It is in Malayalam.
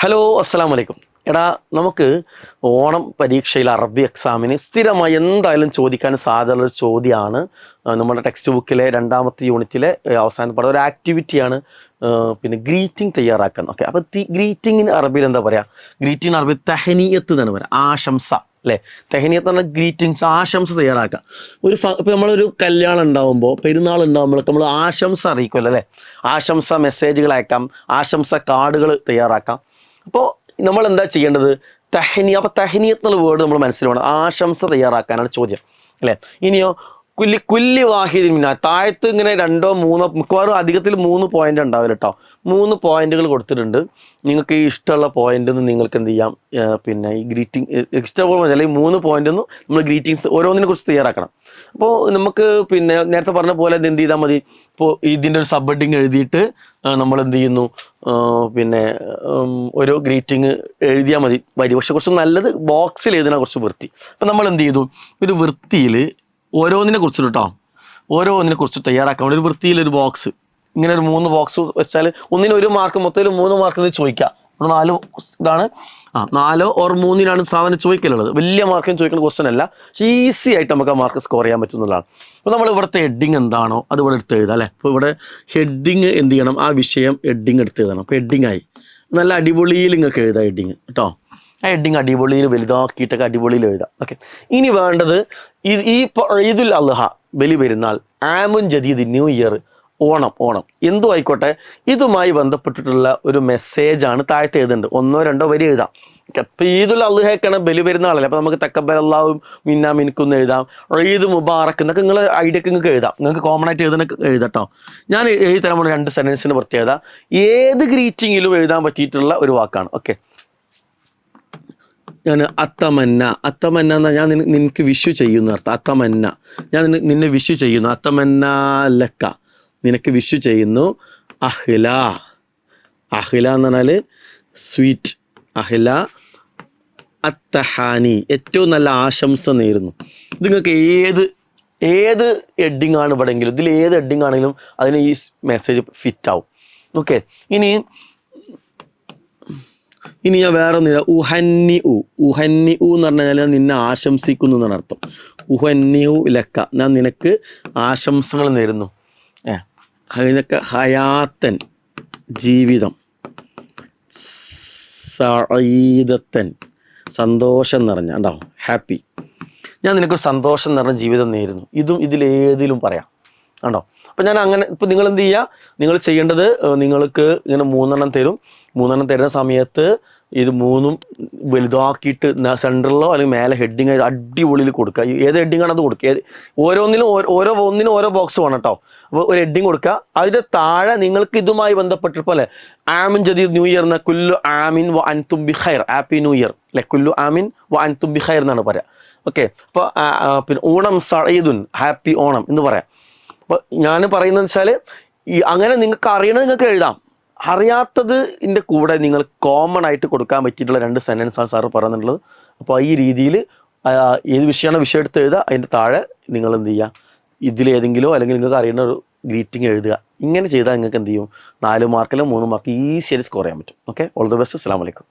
ഹലോ, അസ്സലാമു അലൈക്കും. എടാ, നമുക്ക് ഓണം പരീക്ഷയിൽ അറബി എക്സാമിന് സ്ഥിരമായി എന്തായാലും ചോദിക്കാൻ സാധ്യതയുള്ള ഒരു ചോദ്യമാണ്. നമ്മുടെ ടെക്സ്റ്റ് ബുക്കിലെ 2ാമത്തെ യൂണിറ്റിലെ അവസാന പാഠം ഒരു ആക്ടിവിറ്റിയാണ്. പിന്നെ ഗ്രീറ്റിംഗ് തയ്യാറാക്കാൻ. ഓക്കെ, അപ്പോൾ ഗ്രീറ്റിങ്ങിന് അറബിയിൽ എന്താ പറയുക? ഗ്രീറ്റിംഗ് അറബി തെഹനീയത്ത് എന്നാണ് പറയുക. ആശംസ അല്ലേ? തെഹനീയത്ത് പറഞ്ഞാൽ ഗ്രീറ്റിങ്സ്, ആശംസ തയ്യാറാക്കുക. ഇപ്പോൾ നമ്മളൊരു കല്യാണം ഉണ്ടാകുമ്പോൾ, പെരുന്നാൾ ഉണ്ടാകുമ്പോഴൊക്കെ നമ്മൾ ആശംസ അറിയിക്കുമല്ലോ അല്ലേ? ആശംസ മെസ്സേജുകൾ അയക്കാം, ആശംസ കാർഡുകൾ തയ്യാറാക്കാം. അപ്പോൾ നമ്മൾ എന്താ ചെയ്യേണ്ടത്? അപ്പോൾ തെഹനിയത്ത് എന്നുള്ള വേർഡ് നമ്മൾ മനസ്സിൽ വേണം. ആശംസ തയ്യാറാക്കാനാണ് ചോദ്യം അല്ലേ? ഇനിയോ കുല്ലി വാഹിദിൻ മിന, താഴത്ത് ഇങ്ങനെ 2 or 3, മിക്കവാറും അധികത്തിൽ 3 പോയിന്റ് ഉണ്ടാവില്ല കേട്ടോ. 3 പോയിന്റുകൾ കൊടുത്തിട്ടുണ്ട്. നിങ്ങൾക്ക് ഈ ഇഷ്ടമുള്ള പോയിന്റ് ഒന്ന് നിങ്ങൾക്ക് എന്ത് ചെയ്യാം, പിന്നെ ഈ ഗ്രീറ്റിംഗ് ഇഷ്ടപ്പെടുന്ന അല്ലെങ്കിൽ 3 പോയിന്റ് ഒന്നും നമ്മൾ ഗ്രീറ്റിങ്സ് ഓരോന്നിനെ കുറിച്ച് തയ്യാറാക്കണം. അപ്പോൾ നമുക്ക് പിന്നെ നേരത്തെ പറഞ്ഞ പോലെ എന്ത് ചെയ്താൽ മതി? ഇപ്പോൾ ഇതിൻ്റെ ഒരു സബ് ഹെഡിങ് എഴുതിയിട്ട് നമ്മൾ എന്ത് ചെയ്യുന്നു, പിന്നെ ഒരു ഗ്രീറ്റിംഗ് എഴുതിയാൽ മതി വരി. പക്ഷെ കുറച്ച് നല്ലത് ബോക്സിൽ എഴുതുന്ന കുറച്ച് വൃത്തി. അപ്പം നമ്മൾ എന്ത് ചെയ്തു, ഒരു വൃത്തിയിൽ ഓരോന്നിനെ കുറിച്ച് കേട്ടോ, ഓരോന്നിനെ കുറിച്ച് തയ്യാറാക്കാൻ വേണ്ടി ഒരു വൃത്തിയിലൊരു ബോക്സ്, ഇങ്ങനെ ഒരു 3 ബോക്സ് വെച്ചാൽ ഒന്നിന് 1 മാർക്ക്, മൊത്തത്തിൽ 3 മാർക്ക് ചോദിക്കാം. 4 ഇതാണ് 4 or 3 സാധനം ചോദിക്കലുള്ളത്. വലിയ മാർക്കിന് ചോദിക്കുന്ന ക്വസ്റ്റൻ അല്ല, പക്ഷേ ഈസി ആയിട്ട് നമുക്ക് ആ മാർക്ക് സ്കോർ ചെയ്യാൻ പറ്റുന്നതാണ്. അപ്പോൾ നമ്മൾ ഇവിടുത്തെ ഹെഡിങ് എന്താണോ അത് ഇവിടെ എടുത്ത് എഴുതാം അല്ലേ? അപ്പോൾ ഇവിടെ ഹെഡിങ് എന്ത് ചെയ്യണം, ആ വിഷയം ഹെഡിങ് എടുത്ത് എഴുതണം. അപ്പോൾ ഹെഡിങ് ആയി, നല്ല അടിപൊളിയിൽ നിങ്ങൾക്ക് എഴുതാം ഹെഡിങ് കേട്ടോ. ആ ഹെഡിങ് അടിപൊളിയിൽ വലുതാക്കിയിട്ടൊക്കെ അടിപൊളിയിൽ എഴുതാം. ഓക്കെ, ഇനി വേണ്ടത് ഈ ഈദുൽ അദ്ഹ, ബലി പെരുന്നാൾ, ആമുൻ ജദീദ്, ന്യൂ ഇയർ, ഓണം എന്തും ആയിക്കോട്ടെ, ഇതുമായി ബന്ധപ്പെട്ടിട്ടുള്ള ഒരു മെസ്സേജാണ് താഴത്ത് എഴുതുന്നുണ്ട്. 1 or 2 വരി എഴുതാം. അപ്പോൾ ഈദുൽ അദ്ഹയ്ക്കാണ്, ബലി പെരുന്നാളല്ലേ, അപ്പോൾ നമുക്ക് തക്കബ്ബൽ അല്ലാഹു മിന്നാ മിൻകുന്ന് എഴുതാം, ഈദ് മുബാറക്ക് എന്നൊക്കെ നിങ്ങൾ ഐഡിയക്ക് നിങ്ങൾക്ക് എഴുതാം. നിങ്ങൾക്ക് കോമൺ ആയിട്ട് എഴുതട്ടോ. ഞാൻ എഴുതി തരാൻ പോകുന്ന 2 സെൻറ്റൻസിന് പ്രത്യേകത, ഏത് ഗ്രീറ്റിങ്ങിലും എഴുതാൻ പറ്റിയിട്ടുള്ള ഒരു വാക്കാണ്. ഓക്കെ, ഞാൻ അത്തമന്ന എന്നാൽ ഞാൻ നിനക്ക് വിഷു ചെയ്യുന്ന അർത്ഥം. അത്തമന്ന, ഞാൻ നിന്നെ വിഷു ചെയ്യുന്നു. അത്തമന്ന ലക്ക, നിനക്ക് വിഷു ചെയ്യുന്നു. അഹ്ല എന്ന് പറഞ്ഞാൽ സ്വീറ്റ്, അഹ്ല. അത്തഹാനി, ഏറ്റവും നല്ല ആശംസ നേരുന്നു. ഇത് നിങ്ങൾക്ക് ഏത് ഹെഡിങ് ആണ് ഇവിടെയെങ്കിലും, ഇതിൽ ഏത് ഹെഡിങ് ആണെങ്കിലും അതിന് ഈ മെസ്സേജ് ഫിറ്റ് ആവും. ഓക്കെ, ഇനി ഞാൻ വേറെ ഒന്നില്ല. ഉഹന്നി എന്ന് പറഞ്ഞു കഴിഞ്ഞാൽ നിന്നെ ആശംസിക്കുന്നു എന്നാണ് അർത്ഥം. ഉഹന്നിഉ ലക്ക, ഞാൻ നിനക്ക് ആശംസകൾ നേരുന്നു. അതിനൊക്കെ ഹയാത്തൻ, ജീവിതം, സഈദത്തൻ, സന്തോഷം നിറഞ്ഞ, ഉണ്ടാവും, ഹാപ്പി. ഞാൻ നിനക്കൊരു സന്തോഷം നിറഞ്ഞ ജീവിതം നേരുന്നു. ഇതിലേതിലും പറയാം കണ്ടോ. അപ്പം ഞാൻ അങ്ങനെ, ഇപ്പം നിങ്ങൾ എന്ത് ചെയ്യുക, നിങ്ങൾ ചെയ്യേണ്ടത്, നിങ്ങൾക്ക് ഇങ്ങനെ 3 തരും. 3 തരുന്ന സമയത്ത് ഇത് 3 വലുതാക്കിയിട്ട് സെൻറ്ററിലോ അല്ലെങ്കിൽ മേലെ ഹെഡിങ് ആയിട്ട് അടിപൊളിയിൽ കൊടുക്കുക. ഏത് ഹെഡിങ് ആണ് അത് കൊടുക്കുക. ഒന്നിനും ഓരോ ബോക്സ് വേണം കേട്ടോ. അപ്പോൾ ഒരു ഹെഡിങ് കൊടുക്കുക. അതിൻ്റെ താഴെ നിങ്ങൾക്ക് ഇതുമായി ബന്ധപ്പെട്ടിപ്പോൾ അല്ലേ, ആമിൻ ജദീദ് ന്യൂ ഇയർ എന്ന കുല്ലു ആമിൻ വ അൻതും ബിഖൈർ, ഹാപ്പി ന്യൂ ഇയർ അല്ലെ, കുല്ലു ആമിൻ വ അൻതും ബിഖൈർ എന്നാണ് പറയുക. ഓക്കെ, അപ്പോൾ പിന്നെ ഓണം സഈദുൻ, ഹാപ്പി ഓണം എന്ന് പറയാം. അപ്പോൾ ഞാൻ പറയുന്നത് വെച്ചാൽ അങ്ങനെ നിങ്ങൾക്ക് അറിയണത് നിങ്ങൾക്ക് എഴുതാം. അറിയാത്തത് ഇതിൻ്റെ കൂടെ നിങ്ങൾ കോമൺ ആയിട്ട് കൊടുക്കാൻ പറ്റിയിട്ടുള്ള 2 സെൻറ്റൻസാണ് സാറ് പറയുന്നുള്ളത്. അപ്പോൾ ഈ രീതിയിൽ ഏത് വിഷയമാണ് വിഷയം എടുത്ത് എഴുതുക, അതിൻ്റെ താഴെ നിങ്ങൾ എന്ത് ചെയ്യുക, ഇതിലേതെങ്കിലോ അല്ലെങ്കിൽ നിങ്ങൾക്ക് അറിയുന്ന ഒരു ഗ്രീറ്റിംഗ് എഴുതുക. ഇങ്ങനെ ചെയ്താൽ നിങ്ങൾക്ക് എന്ത് ചെയ്യും, 4 മാർക്കിലോ 3 മാർക്ക് ഈസിയായിട്ട് സ്കോർ ചെയ്യാൻ പറ്റും. Okay, all the best. അസ്സലാമു അലൈക്കും.